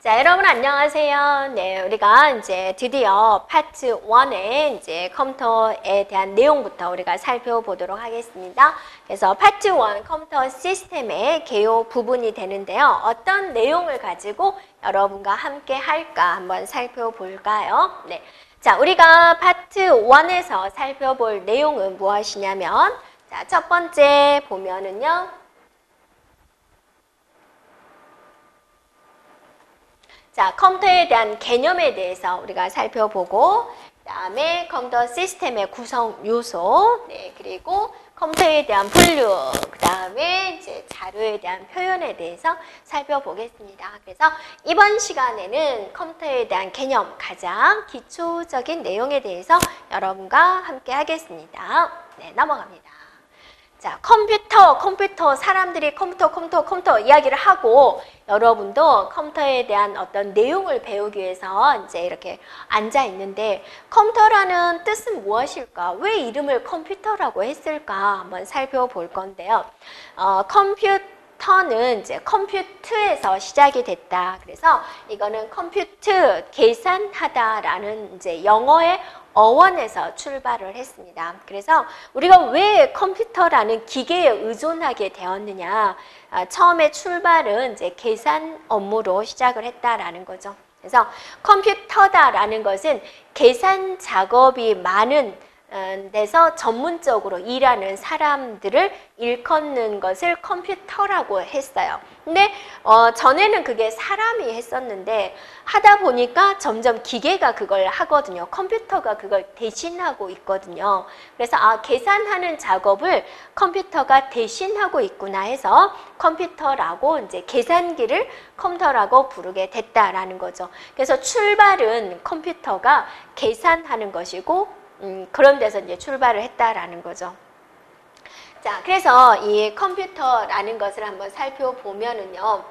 자, 여러분 안녕하세요. 네, 우리가 이제 드디어 파트 1의 이제 컴퓨터에 대한 내용부터 우리가 살펴보도록 하겠습니다. 그래서 파트 1 컴퓨터 시스템의 개요 부분이 되는데요. 어떤 내용을 가지고 여러분과 함께 할까 한번 살펴볼까요? 네. 자, 우리가 파트 1에서 살펴볼 내용은 무엇이냐면, 자, 첫 번째 보면은요. 자, 컴퓨터에 대한 개념에 대해서 우리가 살펴보고, 그 다음에 컴퓨터 시스템의 구성 요소, 네, 그리고 컴퓨터에 대한 분류, 그 다음에 이제 자료에 대한 표현에 대해서 살펴보겠습니다. 그래서 이번 시간에는 컴퓨터에 대한 개념, 가장 기초적인 내용에 대해서 여러분과 함께 하겠습니다. 네, 넘어갑니다. 자, 컴퓨터, 사람들이 컴퓨터 이야기를 하고 여러분도 컴퓨터에 대한 어떤 내용을 배우기 위해서 이제 이렇게 앉아 있는데 컴퓨터라는 뜻은 무엇일까? 왜 이름을 컴퓨터라고 했을까? 한번 살펴볼 건데요. 컴퓨터는 이제 컴퓨트에서 시작이 됐다. 그래서 이거는 컴퓨트, 계산하다라는 이제 영어의 어원에서 출발을 했습니다. 그래서 우리가 왜 컴퓨터라는 기계에 의존하게 되었느냐. 처음에 출발은 이제 계산 업무로 시작을 했다라는 거죠. 그래서 컴퓨터다라는 것은 계산 작업이 많은 데서 전문적으로 일하는 사람들을 일컫는 것을 컴퓨터라고 했어요. 근데 전에는 그게 사람이 했었는데 하다 보니까 점점 기계가 그걸 하거든요. 컴퓨터가 그걸 대신하고 있거든요. 그래서 계산하는 작업을 컴퓨터가 대신하고 있구나 해서 컴퓨터라고 이제 계산기를 컴퓨터라고 부르게 됐다라는 거죠. 그래서 출발은 컴퓨터가 계산하는 것이고 그런 데서 이제 출발을 했다라는 거죠. 자, 그래서 이 컴퓨터라는 것을 한번 살펴보면은요,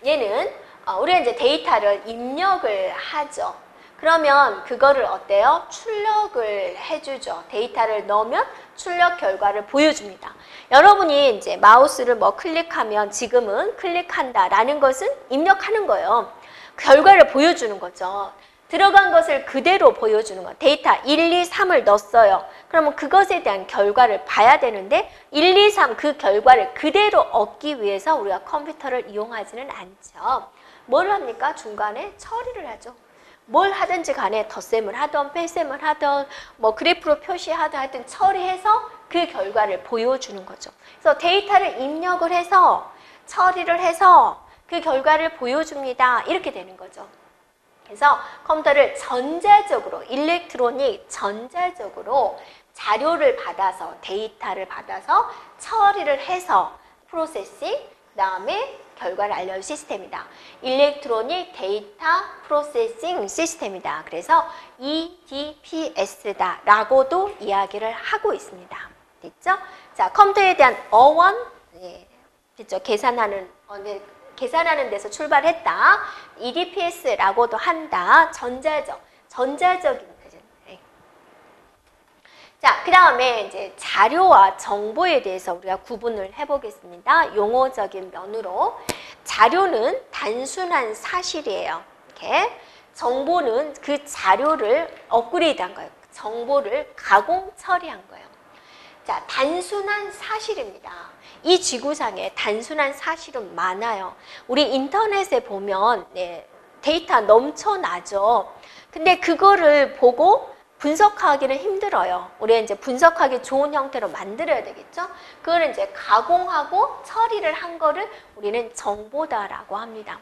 얘는 우리가 이제 데이터를 입력을 하죠. 그러면 그거를 어때요? 출력을 해주죠. 데이터를 넣으면 출력 결과를 보여줍니다. 여러분이 이제 마우스를 뭐 클릭하면 지금은 클릭한다라는 것은 입력하는 거예요. 결과를 보여주는 거죠. 들어간 것을 그대로 보여주는 거. 데이터 1, 2, 3을 넣었어요. 그러면 그것에 대한 결과를 봐야 되는데 1, 2, 3 그 결과를 그대로 얻기 위해서 우리가 컴퓨터를 이용하지는 않죠. 뭘 합니까? 중간에 처리를 하죠. 뭘 하든지 간에 덧셈을 하든 뺄셈을 하든 뭐 그래프로 표시하든 하여튼 처리해서 그 결과를 보여주는 거죠. 그래서 데이터를 입력을 해서 처리를 해서 그 결과를 보여줍니다. 이렇게 되는 거죠. 그래서 컴퓨터를 전자적으로, 전자적으로 자료를 받아서, 데이터를 받아서 처리를 해서 프로세싱, 그 다음에 결과를 알려줄 시스템이다. 일렉트로닉 데이터 프로세싱 시스템이다. 그래서 EDPS다 라고도 이야기를 하고 있습니다. 됐죠? 자, 컴퓨터에 대한 어원, 됐죠? 계산하는 데서 출발했다. EDPS라고도 한다. 전자적인 거죠. 자, 그 다음에 이제 자료와 정보에 대해서 우리가 구분을 해보겠습니다. 용어적인 면으로. 자료는 단순한 사실이에요. 이렇게. 정보는 그 자료를 업그레이드한 거예요. 정보를 가공 처리한 거예요. 자, 단순한 사실입니다. 이 지구상에 단순한 사실은 많아요. 우리 인터넷에 보면 데이터 넘쳐나죠. 근데 그거를 보고 분석하기는 힘들어요. 우리가 이제 분석하기 좋은 형태로 만들어야 되겠죠. 그거를 이제 가공하고 처리를 한 거를 우리는 정보다라고 합니다.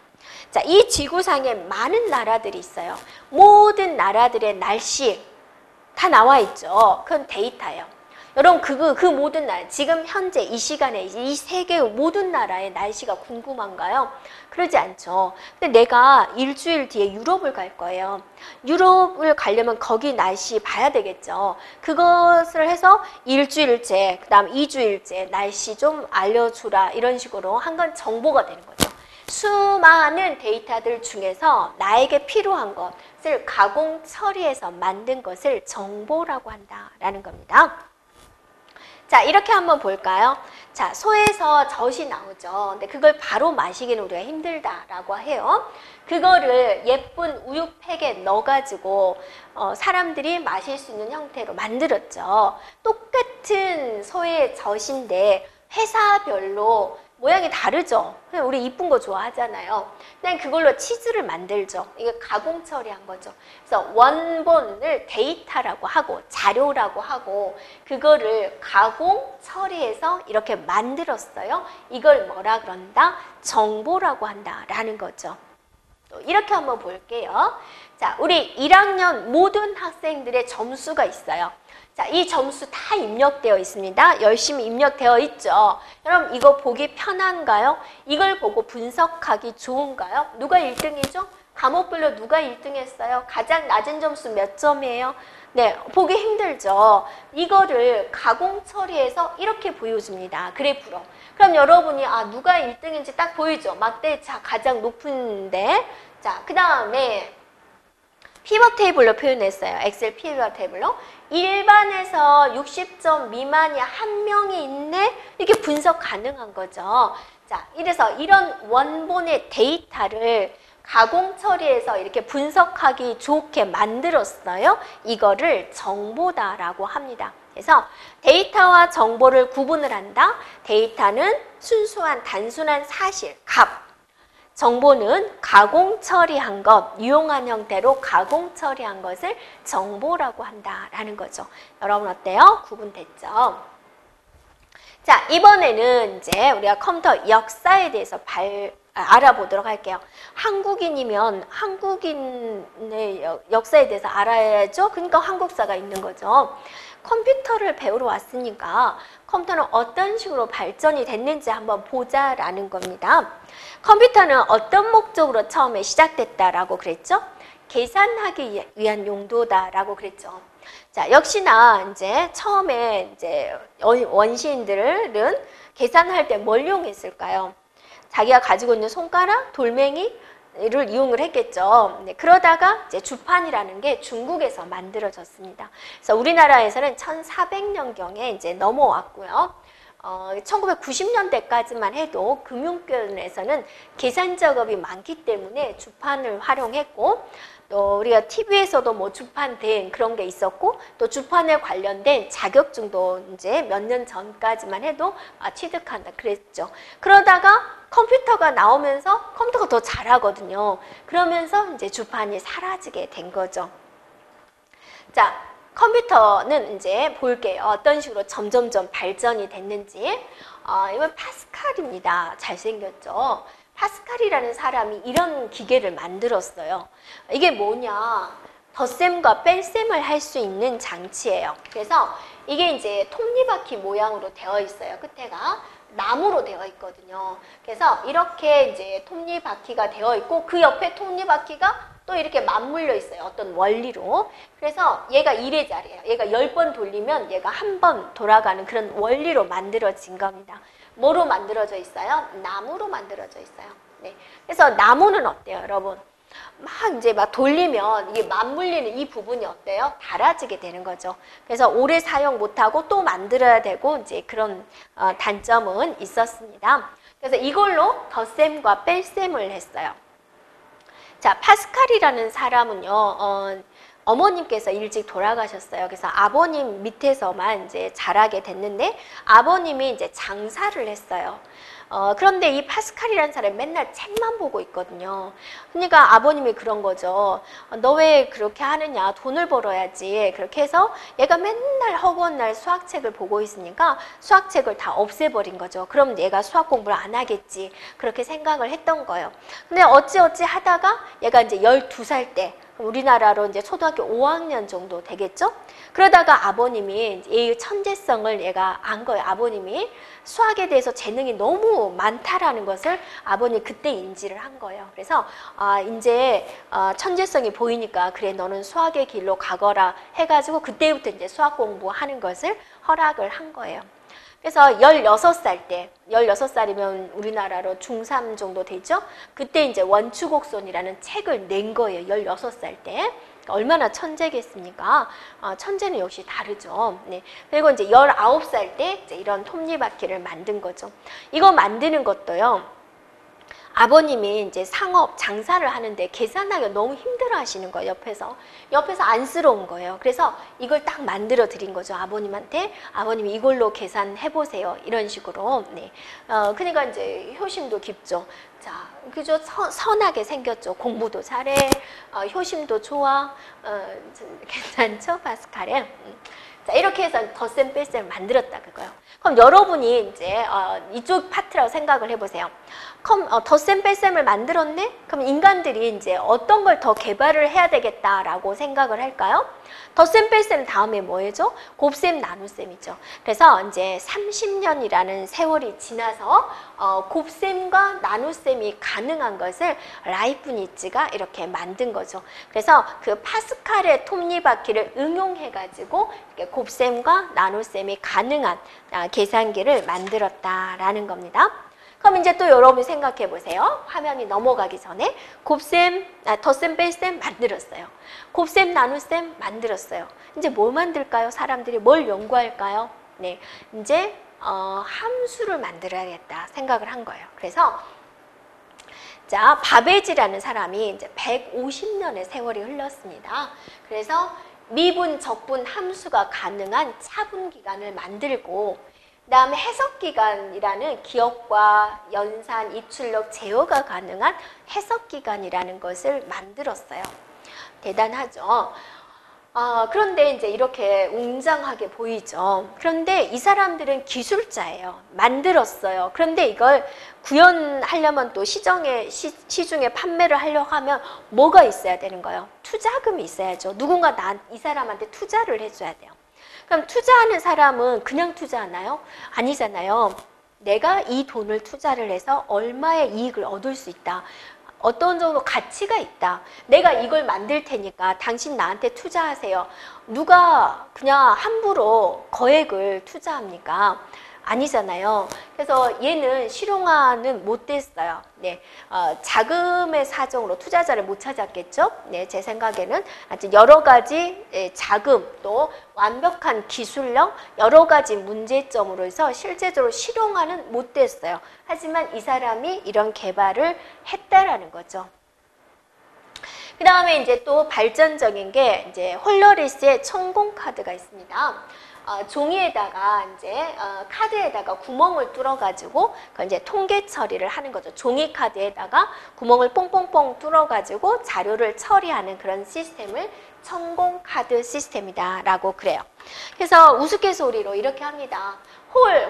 자, 이 지구상에 많은 나라들이 있어요. 모든 나라들의 날씨 다 나와 있죠. 그건 데이터예요. 여러분 그 모든 나라, 지금 현재 이 시간에 이 세계 모든 나라의 날씨가 궁금한가요? 그러지 않죠. 근데 내가 일주일 뒤에 유럽을 갈 거예요. 유럽을 가려면 거기 날씨 봐야 되겠죠. 그것을 해서 일주일째, 그 다음 2주일째 날씨 좀 알려주라 이런 식으로 한 건 정보가 되는 거죠. 수많은 데이터들 중에서 나에게 필요한 것을 가공 처리해서 만든 것을 정보라고 한다라는 겁니다. 자, 이렇게 한번 볼까요? 자, 소에서 젖이 나오죠. 근데 그걸 바로 마시기는 우리가 힘들다라고 해요. 그거를 예쁜 우유팩에 넣어가지고 사람들이 마실 수 있는 형태로 만들었죠. 똑같은 소의 젖인데 회사별로 모양이 다르죠. 우리 이쁜 거 좋아하잖아요. 그냥 그걸로 치즈를 만들죠. 이게 가공 처리한 거죠. 그래서 원본을 데이터라고 하고 자료라고 하고 그거를 가공 처리해서 이렇게 만들었어요. 이걸 뭐라 그런다? 정보라고 한다라는 거죠. 또 이렇게 한번 볼게요. 자, 우리 1학년 모든 학생들의 점수가 있어요. 자, 이 점수 다 입력되어 있습니다. 열심히 입력되어 있죠. 여러분 이거 보기 편한가요? 이걸 보고 분석하기 좋은가요? 누가 1등이죠? 과목별로 누가 1등 했어요? 가장 낮은 점수 몇 점이에요? 네, 보기 힘들죠. 이거를 가공 처리해서 이렇게 보여줍니다. 그래프로. 그럼 여러분이 누가 1등인지 딱 보이죠? 막대차 가장 높은데. 자, 그 다음에 피벗 테이블로 표현했어요. 엑셀 피벗 테이블로. 일반에서 60점 미만이 한 명이 있네? 이렇게 분석 가능한 거죠. 자, 이래서 이런 원본의 데이터를 가공 처리해서 이렇게 분석하기 좋게 만들었어요. 이거를 정보다라고 합니다. 그래서 데이터와 정보를 구분을 한다. 데이터는 순수한 단순한 사실, 값. 정보는 가공 처리한 것, 유용한 형태로 가공 처리한 것을 정보라고 한다라는 거죠. 여러분 어때요? 구분됐죠? 자, 이번에는 이제 우리가 컴퓨터 역사에 대해서 알아보도록 할게요. 한국인이면 한국인의 역사에 대해서 알아야죠. 그러니까 한국사가 있는 거죠. 컴퓨터를 배우러 왔으니까 컴퓨터는 어떤 식으로 발전이 됐는지 한번 보자라는 겁니다. 컴퓨터는 어떤 목적으로 처음에 시작됐다라고 그랬죠? 계산하기 위한 용도다라고 그랬죠. 자, 역시나 이제 처음에 이제 원시인들은 계산할 때 뭘 이용했을까요? 자기가 가지고 있는 손가락, 돌멩이를 이용을 했겠죠. 네, 그러다가 이제 주판이라는 게 중국에서 만들어졌습니다. 그래서 우리나라에서는 1400년경에 이제 넘어왔고요. 1990년대까지만 해도 금융권에서는 계산 작업이 많기 때문에 주판을 활용했고, 또 우리가 TV에서도 뭐 주판 된 그런 게 있었고, 또 주판에 관련된 자격증도 이제 몇 년 전까지만 해도 취득한다 그랬죠. 그러다가 컴퓨터가 나오면서 컴퓨터가 더 잘하거든요. 그러면서 이제 주판이 사라지게 된 거죠. 자, 컴퓨터는 이제 볼게요. 어떤 식으로 점점점 발전이 됐는지. 이건 파스칼입니다. 잘생겼죠? 파스칼이라는 사람이 이런 기계를 만들었어요. 이게 뭐냐? 덧셈과 뺄셈을 할 수 있는 장치예요. 그래서 이게 이제 톱니바퀴 모양으로 되어 있어요. 끝에가 나무로 되어 있거든요. 그래서 이렇게 이제 톱니바퀴가 되어 있고 그 옆에 톱니바퀴가 또 이렇게 맞물려 있어요. 어떤 원리로. 그래서 얘가 1회짜리예요. 얘가 10번 돌리면 얘가 한 번 돌아가는 그런 원리로 만들어진 겁니다. 뭐로 만들어져 있어요? 나무로 만들어져 있어요. 네. 그래서 나무는 어때요, 여러분? 막 돌리면 이게 맞물리는 이 부분이 어때요? 닳아지게 되는 거죠. 그래서 오래 사용 못하고 또 만들어야 되고 이제 그런 단점은 있었습니다. 그래서 이걸로 덧셈과 뺄셈을 했어요. 자, 파스칼이라는 사람은요, 어머님께서 일찍 돌아가셨어요. 그래서 아버님 밑에서만 이제 자라게 됐는데, 아버님이 이제 장사를 했어요. 그런데 이 파스칼이라는 사람이 맨날 책만 보고 있거든요. 그러니까 아버님이 그런 거죠. 너 왜 그렇게 하느냐? 돈을 벌어야지. 그렇게 해서 얘가 맨날 허구한 날 수학책을 보고 있으니까 수학책을 다 없애버린 거죠. 그럼 얘가 수학 공부를 안 하겠지. 그렇게 생각을 했던 거예요. 근데 어찌어찌 하다가 얘가 이제 12살 때, 우리나라로 이제 초등학교 5학년 정도 되겠죠? 그러다가 아버님이 이 천재성을 얘가 안 거예요. 아버님이 수학에 대해서 재능이 너무 많다라는 것을 아버님이 그때 인지를 한 거예요. 그래서 이제 천재성이 보이니까 그래 너는 수학의 길로 가거라 해가지고 그때부터 이제 수학 공부하는 것을 허락을 한 거예요. 그래서 16살 때, 16살이면 우리나라로 중3 정도 되죠? 그때 이제 원추곡선이라는 책을 낸 거예요. 16살 때. 얼마나 천재겠습니까? 천재는 역시 다르죠. 네. 그리고 이제 19살 때 이제 이런 톱니바퀴를 만든 거죠. 이거 만드는 것도요. 아버님이 이제 상업, 장사를 하는데 계산하기가 너무 힘들어 하시는 거예요, 옆에서. 옆에서 안쓰러운 거예요. 그래서 이걸 딱 만들어 드린 거죠, 아버님한테. 아버님이 이걸로 계산해보세요. 이런 식으로. 네. 그러니까 이제 효심도 깊죠. 자, 그죠? 선하게 생겼죠. 공부도 잘해. 효심도 좋아. 괜찮죠, 파스칼에? 자, 이렇게 해서 덧셈 뺄셈을 만들었다 그거요. 그럼 여러분이 이제 이쪽 파트라고 생각을 해보세요. 덧셈 뺄셈을 만들었네? 그럼 인간들이 이제 어떤 걸 더 개발을 해야 되겠다라고 생각을 할까요? 덧셈 뺄셈 다음에 뭐죠? 곱셈 나눗셈이죠. 그래서 이제 30년이라는 세월이 지나서 곱셈과 나눗셈이 가능한 것을 라이프니츠가 이렇게 만든 거죠. 그래서 그 파스칼의 톱니바퀴를 응용해가지고 곱셈과 나눗셈이 가능한 계산기를 만들었다라는 겁니다. 그럼 이제 또 여러분이 생각해 보세요. 화면이 넘어가기 전에 곱셈, 덧셈, 뺄셈 만들었어요. 곱셈, 나눗셈 만들었어요. 이제 뭘 만들까요? 사람들이 뭘 연구할까요? 네, 이제 함수를 만들어야겠다 생각을 한 거예요. 그래서 자, 바베지라는 사람이 이제 150년의 세월이 흘렀습니다. 그래서 미분, 적분, 함수가 가능한 차분 기간을 만들고 그 다음에 해석기간이라는 기억과 연산, 입출력, 제어가 가능한 해석기간이라는 것을 만들었어요. 대단하죠. 그런데 이제 이렇게 웅장하게 보이죠. 그런데 이 사람들은 기술자예요. 만들었어요. 그런데 이걸 구현하려면 또 시중에 판매를 하려고 하면 뭐가 있어야 되는 거예요? 투자금이 있어야죠. 누군가 이 사람한테 투자를 해줘야 돼요. 그럼 투자하는 사람은 그냥 투자하나요? 아니잖아요. 내가 이 돈을 투자를 해서 얼마의 이익을 얻을 수 있다. 어떤 정도 가치가 있다. 내가 이걸 만들 테니까 당신 나한테 투자하세요. 누가 그냥 함부로 거액을 투자합니까? 아니잖아요. 그래서 얘는 실용화는 못 됐어요. 네, 자금의 사정으로 투자자를 못 찾았겠죠. 네, 제 생각에는 아주 여러 가지 자금 또 완벽한 기술력 여러 가지 문제점으로 해서 실제적으로 실용화는 못 됐어요. 하지만 이 사람이 이런 개발을 했다라는 거죠. 그 다음에 이제 또 발전적인 게 이제 홀러리스의 천공 카드가 있습니다. 종이에다가 이제 카드에다가 구멍을 뚫어가지고 그 이제 통계 처리를 하는 거죠. 종이 카드에다가 구멍을 뽕뽕뽕 뚫어가지고 자료를 처리하는 그런 시스템을 천공 카드 시스템이다라고 그래요. 그래서 우스갯소리로 이렇게 합니다.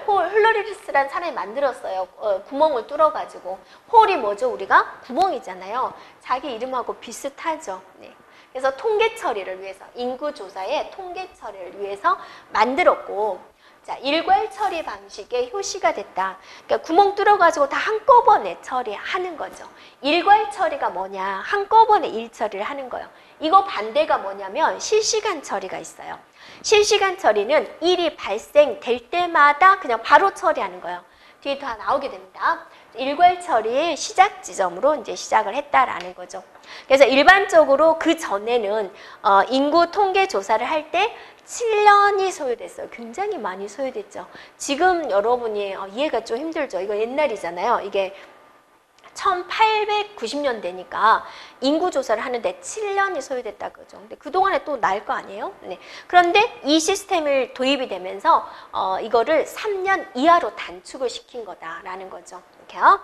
홀러리스라는 사람이 만들었어요. 구멍을 뚫어가지고. 홀이 뭐죠? 우리가 구멍이잖아요. 자기 이름하고 비슷하죠. 네. 그래서 통계 처리를 위해서, 인구 조사의 통계 처리를 위해서 만들었고, 자, 일괄 처리 방식의 효시가 됐다. 그러니까 구멍 뚫어가지고 다 한꺼번에 처리하는 거죠. 일괄 처리가 뭐냐? 한꺼번에 일 처리를 하는 거예요. 이거 반대가 뭐냐면 실시간 처리가 있어요. 실시간 처리는 일이 발생될 때마다 그냥 바로 처리하는 거예요. 뒤에 다 나오게 됩니다. 일괄 처리의 시작 지점으로 이제 시작을 했다라는 거죠. 그래서 일반적으로 그 전에는 인구 통계 조사를 할 때 7년이 소요됐어요. 굉장히 많이 소요됐죠. 지금 여러분이 이해가 좀 힘들죠. 이거 옛날이잖아요. 이게 1890년대니까 인구조사를 하는데 7년이 소요됐다 그죠. 근데 그동안에 또 날 거 아니에요? 네. 그런데 이 시스템을 도입이 되면서 이거를 3년 이하로 단축을 시킨 거다라는 거죠. 이렇게요.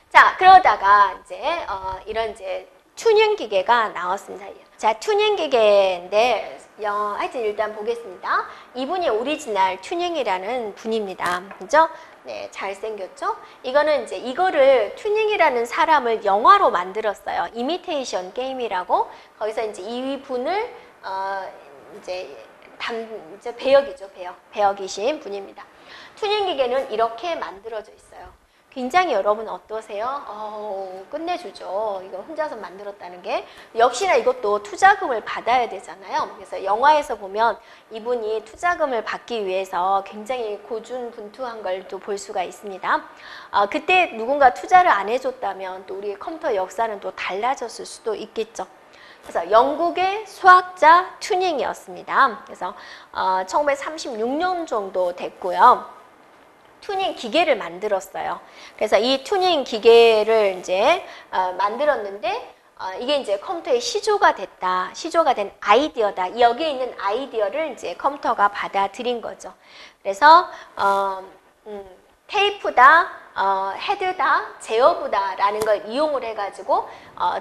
자, 그러다가 이제 이런 이제 튜닝 기계가 나왔습니다. 자, 튜닝 기계인데 하여튼 일단 보겠습니다. 이분이 오리지널 튜닝이라는 분입니다. 그죠? 네, 잘생겼죠? 이거는 이제 이거를 튜닝이라는 사람을 영화로 만들었어요. 이미테이션 게임이라고. 거기서 이제 이 분을 이제 배역이죠, 배역이신 분입니다. 튜닝 기계는 이렇게 만들어져 있어요. 굉장히 여러분 어떠세요? 끝내주죠. 이거 혼자서 만들었다는 게. 역시나 이것도 투자금을 받아야 되잖아요. 그래서 영화에서 보면 이분이 투자금을 받기 위해서 굉장히 고군분투한 걸 또 볼 수가 있습니다. 그때 누군가 투자를 안 해줬다면 또 우리 컴퓨터 역사는 또 달라졌을 수도 있겠죠. 그래서 영국의 수학자 튜닝이었습니다. 그래서 1936년 정도 됐고요. 튜닝 기계를 만들었어요. 그래서 이 튜닝 기계를 이제 만들었는데 이게 이제 컴퓨터의 시조가 됐다. 시조가 된 아이디어다. 여기에 있는 아이디어를 이제 컴퓨터가 받아들인 거죠. 그래서 테이프다, 헤드다, 제어부다라는 걸 이용을 해가지고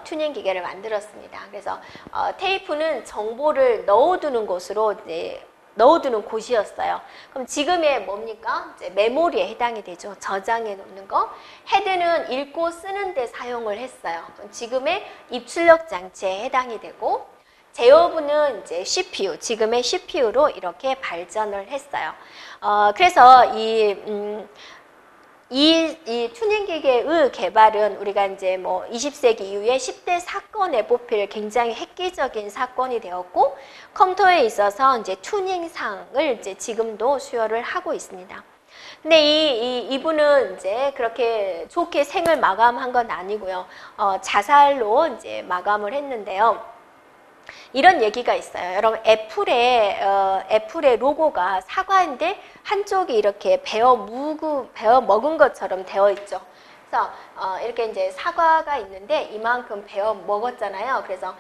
튜닝 기계를 만들었습니다. 그래서 테이프는 정보를 넣어두는 곳으로 이제 넣어두는 곳이었어요. 그럼 지금의 뭡니까? 이제 메모리에 해당이 되죠. 저장해 놓는 거. 헤드는 읽고 쓰는 데 사용을 했어요. 그럼 지금의 입출력 장치에 해당이 되고, 제어부는 이제 CPU, 지금의 CPU로 이렇게 발전을 했어요. 그래서 이 튜닝 기계의 개발은 우리가 이제 뭐 20세기 이후에 10대 사건에 뽑힐 굉장히 획기적인 사건이 되었고, 컴퓨터에 있어서 이제 튜닝상을 이제 지금도 수여를 하고 있습니다. 근데 이분은 이제 그렇게 좋게 생을 마감한 건 아니고요. 자살로 이제 마감을 했는데요. 이런 얘기가 있어요. 여러분, 애플의 로고가 사과인데 한쪽이 이렇게 베어 먹은 것처럼 되어 있죠. 그래서 이렇게 이제 사과가 있는데 이만큼 베어 먹었잖아요. 그래서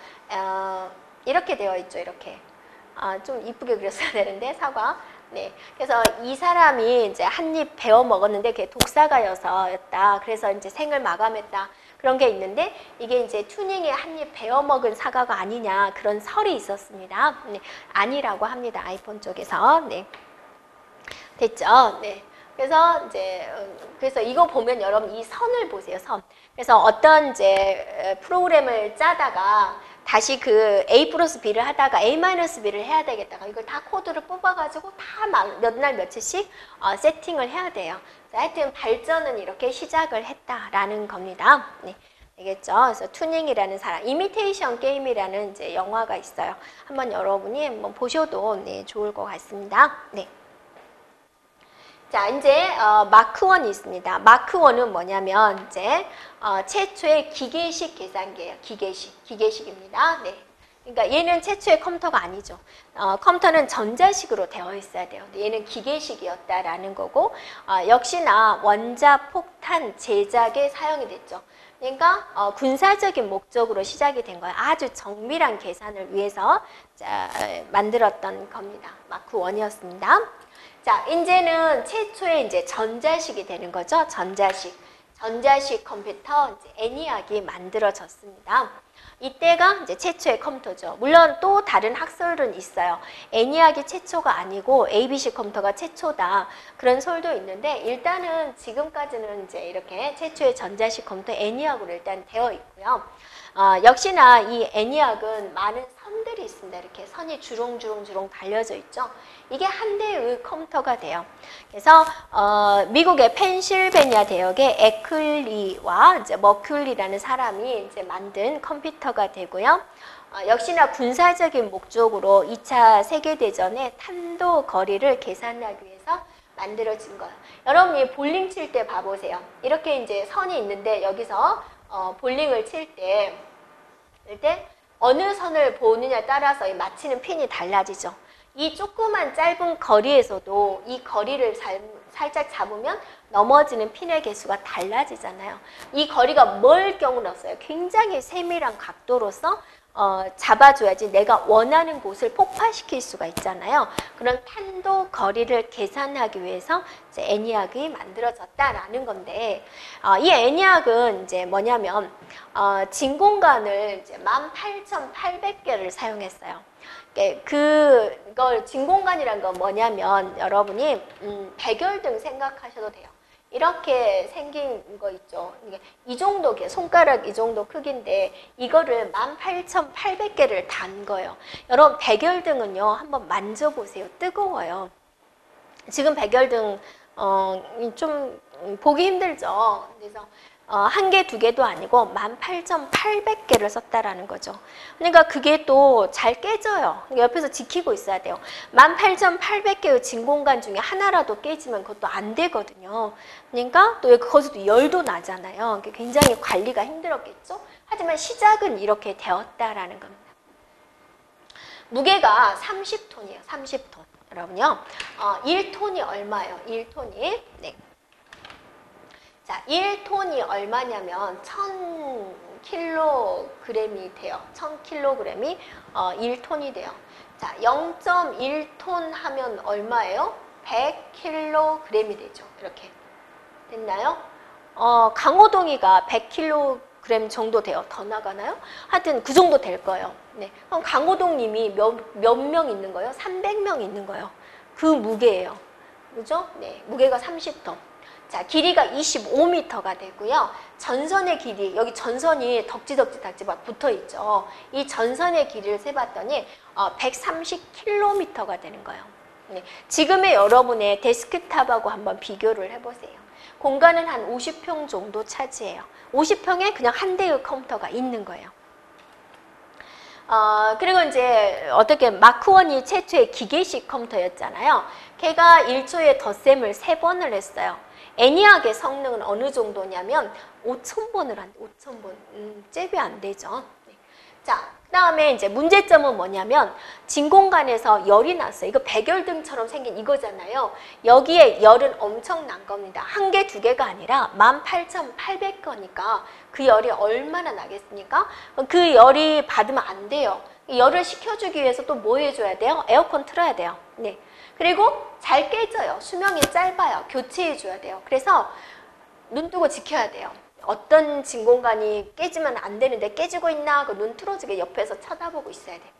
이렇게 되어 있죠. 이렇게. 좀 이쁘게 그렸어야 되는데 사과. 네. 그래서 이 사람이 이제 한 입 베어 먹었는데 그게 독사가여서였다. 그래서 이제 생을 마감했다. 그런 게 있는데 이게 이제 튜닝에 한 입 베어 먹은 사과가 아니냐 그런 설이 있었습니다. 네. 아니라고 합니다. 아이폰 쪽에서. 네. 됐죠? 네. 그래서 이제 그래서 이거 보면 여러분 이 선을 보세요. 선. 그래서 어떤 이제 프로그램을 짜다가 다시 그 A 플러스 B를 하다가 A 마이너스 B를 해야 되겠다. 이걸 다 코드를 뽑아가지고 다 몇 날 며칠씩 세팅을 해야 돼요. 하여튼 발전은 이렇게 시작을 했다라는 겁니다. 네. 알겠죠? 그래서 튜닝이라는 사람, 이미테이션 게임이라는 이제 영화가 있어요. 한번 여러분이 한번 보셔도 네, 좋을 것 같습니다. 네. 자, 이제 마크 1이 있습니다. 마크 1은 뭐냐면 이제 최초의 기계식 계산기예요. 기계식입니다. 네. 그러니까 얘는 최초의 컴퓨터가 아니죠. 컴퓨터는 전자식으로 되어 있어야 돼요. 근데 얘는 기계식이었다라는 거고, 역시나 원자폭탄 제작에 사용이 됐죠. 그러니까 군사적인 목적으로 시작이 된 거예요. 아주 정밀한 계산을 위해서 만들었던 겁니다. 마크 1이었습니다. 자, 이제는 최초의 이제 전자식이 되는 거죠. 전자식 컴퓨터 이제 ENIAC이 만들어졌습니다. 이때가 이제 최초의 컴퓨터죠. 물론 또 다른 학설은 있어요. ENIAC이 최초가 아니고 ABC 컴퓨터가 최초다. 그런 설도 있는데 일단은 지금까지는 이제 이렇게 최초의 전자식 컴퓨터 ENIAC으로 일단 되어 있고요. 역시나 이 ENIAC은 많은 선들이 있습니다. 이렇게 선이 주렁주렁 달려져 있죠. 이게 한 대의 컴퓨터가 돼요. 그래서 미국의 펜실베니아 대학의 에클리와 이제 머큘리라는 사람이 이제 만든 컴퓨터가 되고요. 역시나 군사적인 목적으로 2차 세계대전의 탄도 거리를 계산하기 위해서 만들어진 거예요. 여러분이 볼링 칠 때 봐보세요. 이렇게 이제 선이 있는데 여기서 볼링을 칠 때 어느 선을 보느냐에 따라서 맞히는 핀이 달라지죠. 이 조그만 짧은 거리에서도 이 거리를 살짝 잡으면 넘어지는 핀의 개수가 달라지잖아요. 이 거리가 멀 경우는 없어요. 굉장히 세밀한 각도로서 잡아줘야지 내가 원하는 곳을 폭파시킬 수가 있잖아요. 그런 탄도 거리를 계산하기 위해서 이제 ENIAC이 만들어졌다라는 건데, 이 ENIAC은 이제 뭐냐면 진공관을 이제 18,800개를 사용했어요. 그걸 진공관이란 건 뭐냐면 여러분이 백열등 생각하셔도 돼요. 이렇게 생긴 거 있죠. 이 정도, 손가락 이 정도 크기인데 이거를 18,800개를 단 거예요. 여러분 백열등은요, 한번 만져보세요. 뜨거워요. 지금 백열등 좀 보기 힘들죠. 그래서 한 개, 두 개도 아니고 18,800개를 썼다라는 거죠. 그러니까 그게 또 잘 깨져요. 옆에서 지키고 있어야 돼요. 18,800개의 진공관 중에 하나라도 깨지면 그것도 안 되거든요. 그러니까 또 거기서도 열도 나잖아요. 굉장히 관리가 힘들었겠죠. 하지만 시작은 이렇게 되었다라는 겁니다. 무게가 30톤이에요. 30톤. 여러분요. 1톤이 얼마예요? 1톤이. 네. 자, 1톤이 얼마냐면 1000kg이 돼요. 1000kg이 1톤이 돼요. 자, 0.1톤 하면 얼마예요? 100kg이 되죠. 이렇게. 됐나요? 강호동이가 100kg 정도 돼요. 더 나가나요? 하여튼 그 정도 될 거예요. 네. 그럼 강호동님이 몇 명 있는 거예요? 300명 있는 거예요. 그 무게예요. 그죠? 네. 무게가 30톤. 자, 길이가 25m가 되고요. 전선의 길이, 여기 전선이 덕지덕지 막 붙어 있죠. 이 전선의 길이를 세봤더니 130km가 되는 거예요. 네. 지금의 여러분의 데스크탑하고 한번 비교를 해보세요. 공간은 한 50평 정도 차지해요. 50평에 그냥 한 대의 컴퓨터가 있는 거예요. 그리고 이제 어떻게 마크1이 최초의 기계식 컴퓨터였잖아요. 걔가 1초에 덧셈을 3번을 했어요. 애니악의 성능은 어느 정도냐면 5,000번을 한대. 5,000번. 잽이 안 되죠. 네. 자, 그 다음에 이제 문제점은 뭐냐면 진공관에서 열이 났어요. 이거 백열등처럼 생긴 이거잖아요. 여기에 열은 엄청난 겁니다. 한 개, 두 개가 아니라 18,800건이니까 그 열이 얼마나 나겠습니까? 그 열이 받으면 안 돼요. 열을 식혀주기 위해서 또 뭐 해줘야 돼요? 에어컨 틀어야 돼요. 네. 그리고 잘 깨져요. 수명이 짧아요. 교체해줘야 돼요. 그래서 눈 뜨고 지켜야 돼요. 어떤 진공관이 깨지면 안 되는데 깨지고 있나 하고 눈 틀어지게 옆에서 쳐다보고 있어야 됩니다.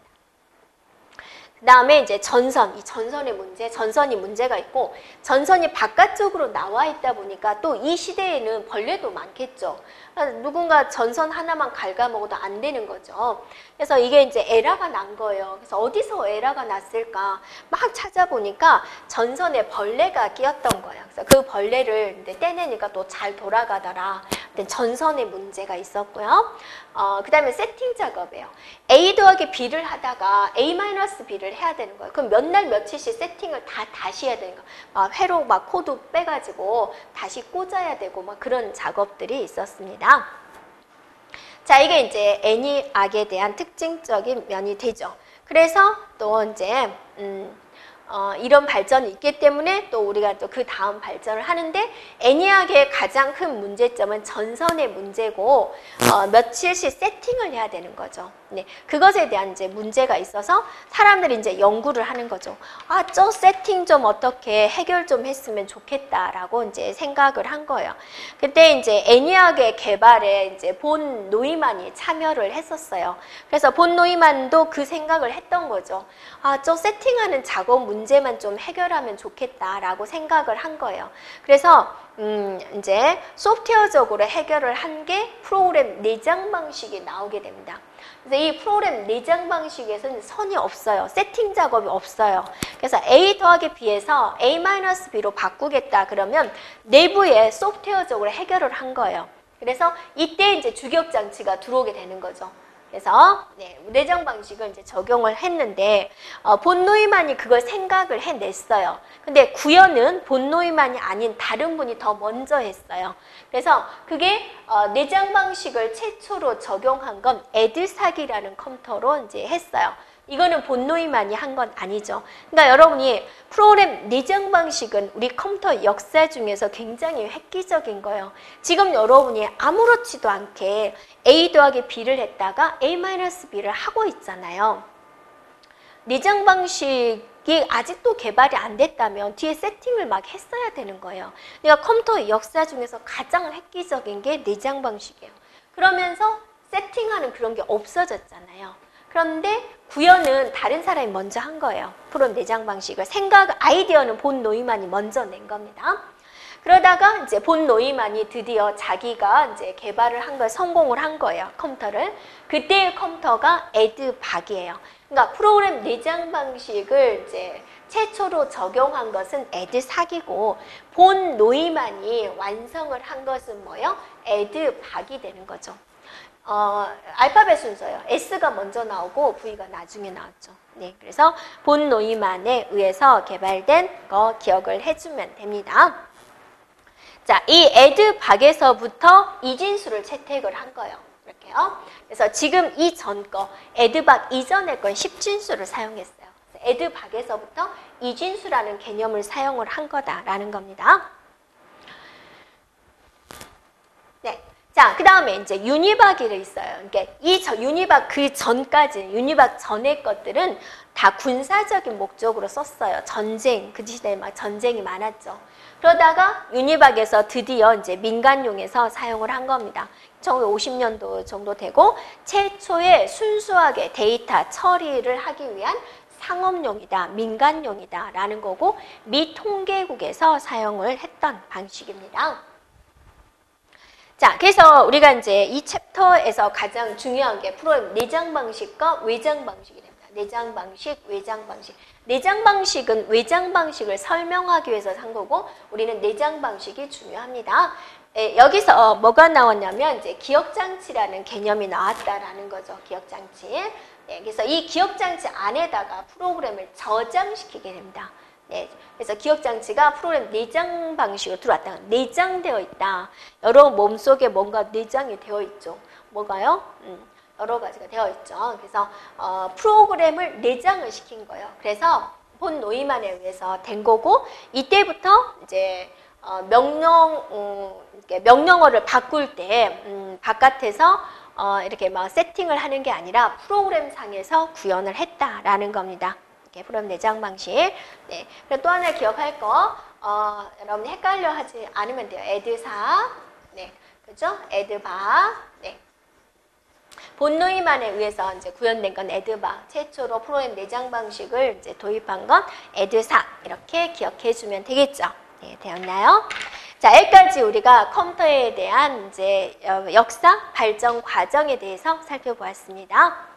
그 다음에 이제 전선, 이 전선의 문제, 전선이 문제가 있고 전선이 바깥쪽으로 나와 있다 보니까 또 이 시대에는 벌레도 많겠죠. 누군가 전선 하나만 갉아먹어도 안 되는 거죠. 그래서 이게 이제 에러가 난 거예요. 그래서 어디서 에러가 났을까 막 찾아보니까 전선에 벌레가 끼었던 거예요. 그래서 그 벌레를 이제 떼내니까 또 잘 돌아가더라. 전선에 문제가 있었고요. 그 다음에 세팅 작업이에요. A 더하기 B를 하다가 A 마이너스 B를 해야 되는 거예요. 그럼 몇 날 며칠씩 세팅을 다시 해야 되는 거예요. 회로 막 코드 빼가지고 다시 꽂아야 되고 막 그런 작업들이 있었습니다. 자, 이게 이제 애니악에 대한 특징적인 면이 되죠. 그래서 또 이제 이런 발전이 있기 때문에 또 우리가 또 그 다음 발전을 하는데 애니악의 가장 큰 문제점은 전선의 문제고 며칠씩 세팅을 해야 되는 거죠. 네, 그것에 대한 이제 문제가 있어서 사람들이 이제 연구를 하는 거죠. 아, 저 세팅 좀 어떻게 해결 좀 했으면 좋겠다라고 이제 생각을 한 거예요. 그때 이제 애니악의 개발에 이제 본 노이만이 참여를 했었어요. 그래서 본 노이만도 그 생각을 했던 거죠. 아, 저 세팅하는 작업 문제만 좀 해결하면 좋겠다라고 생각을 한 거예요. 그래서 이제 소프트웨어적으로 해결을 한 게 프로그램 내장 방식이 나오게 됩니다. 그래서 이 프로그램 내장 방식에서는 선이 없어요. 세팅 작업이 없어요. 그래서 A 더하기 B에서 A-B로 바꾸겠다 그러면 내부에 소프트웨어적으로 해결을 한 거예요. 그래서 이때 이제 주격 장치가 들어오게 되는 거죠. 그래서 내장 방식을 이제 적용을 했는데 본 노이만이 그걸 생각을 해냈어요. 근데 구현은 본 노이만이 아닌 다른 분이 더 먼저 했어요. 그래서 그게 내장 방식을 최초로 적용한 건 에드삭이라는 컴퓨터로 이제 했어요. 이거는 본 노이만이 한 건 아니죠. 그러니까 여러분이 프로그램 내장 방식은 우리 컴퓨터 역사 중에서 굉장히 획기적인 거예요. 지금 여러분이 아무렇지도 않게 A 더하기 B를 했다가 A-B를 하고 있잖아요. 내장 방식이 아직도 개발이 안 됐다면 뒤에 세팅을 막 했어야 되는 거예요. 그러니까 컴퓨터 역사 중에서 가장 획기적인 게 내장 방식이에요. 그러면서 세팅하는 그런 게 없어졌잖아요. 그런데 구현은 다른 사람이 먼저 한 거예요. 프로그램 내장 방식을. 아이디어는 본 노이만이 먼저 낸 겁니다. 그러다가 이제 본 노이만이 드디어 자기가 이제 개발을 한 걸 성공을 한 거예요. 컴퓨터를. 그때의 컴퓨터가 에드박이에요. 그러니까 프로그램 내장 방식을 이제 최초로 적용한 것은 에드삭이고 본 노이만이 완성을 한 것은 뭐예요? 에드박이 되는 거죠. 알파벳 순서예요. S가 먼저 나오고 V가 나중에 나왔죠. 네, 그래서 본 노이만에 의해서 개발된 거 기억을 해주면 됩니다. 자, 이 에드박에서부터 이진수를 채택을 한 거예요. 이렇게 생각해요. 그래서 지금 이 전 거, 에드박 이전의 건 10진수를 사용했어요. 에드박에서부터 이진수라는 개념을 사용을 한 거다라는 겁니다. 네. 자, 그 다음에 이제 유니박이 있어요. 그러니까 유니박 그 전까지, 유니박 전의 것들은 다 군사적인 목적으로 썼어요. 전쟁, 그 시대에 막 전쟁이 많았죠. 그러다가 유니박에서 드디어 이제 민간용에서 사용을 한 겁니다. 1950년도 정도 되고 최초의 순수하게 데이터 처리를 하기 위한 상업용이다, 민간용이다 라는 거고 미 통계국에서 사용을 했던 방식입니다. 자, 그래서 우리가 이제 이 챕터에서 가장 중요한 게 프로그램 내장 방식과 외장 방식이 됩니다. 내장 방식, 외장 방식. 내장 방식은 외장 방식을 설명하기 위해서 한 거고 우리는 내장 방식이 중요합니다. 여기서 뭐가 나왔냐면 이제 기억장치라는 개념이 나왔다라는 거죠. 기억장치. 네, 그래서 이 기억장치 안에다가 프로그램을 저장시키게 됩니다. 네, 그래서 기억장치가 프로그램 내장 방식으로 들어왔다. 내장되어 있다. 여러 몸속에 뭔가 내장이 되어 있죠. 뭐가요? 여러 가지가 되어 있죠. 그래서 프로그램을 내장을 시킨 거예요. 그래서 본 노이만에 의해서 된 거고 이때부터 이제 명령어를 바꿀 때 바깥에서 이렇게 막 세팅을 하는 게 아니라 프로그램 상에서 구현을 했다라는 겁니다. 이렇게 프로그램 내장 방식. 네. 그리고 또 하나 기억할 거, 여러분 헷갈려 하지 않으면 돼요. 에드사, 네, 그죠? 에드바, 네. 본노이만에 의해서 이제 구현된 건 에드바, 최초로 프로그램 내장 방식을 이제 도입한 건 에드사 이렇게 기억해주면 되겠죠. 네, 되었나요? 자, 여기까지 우리가 컴퓨터에 대한 이제 역사, 발전 과정에 대해서 살펴보았습니다.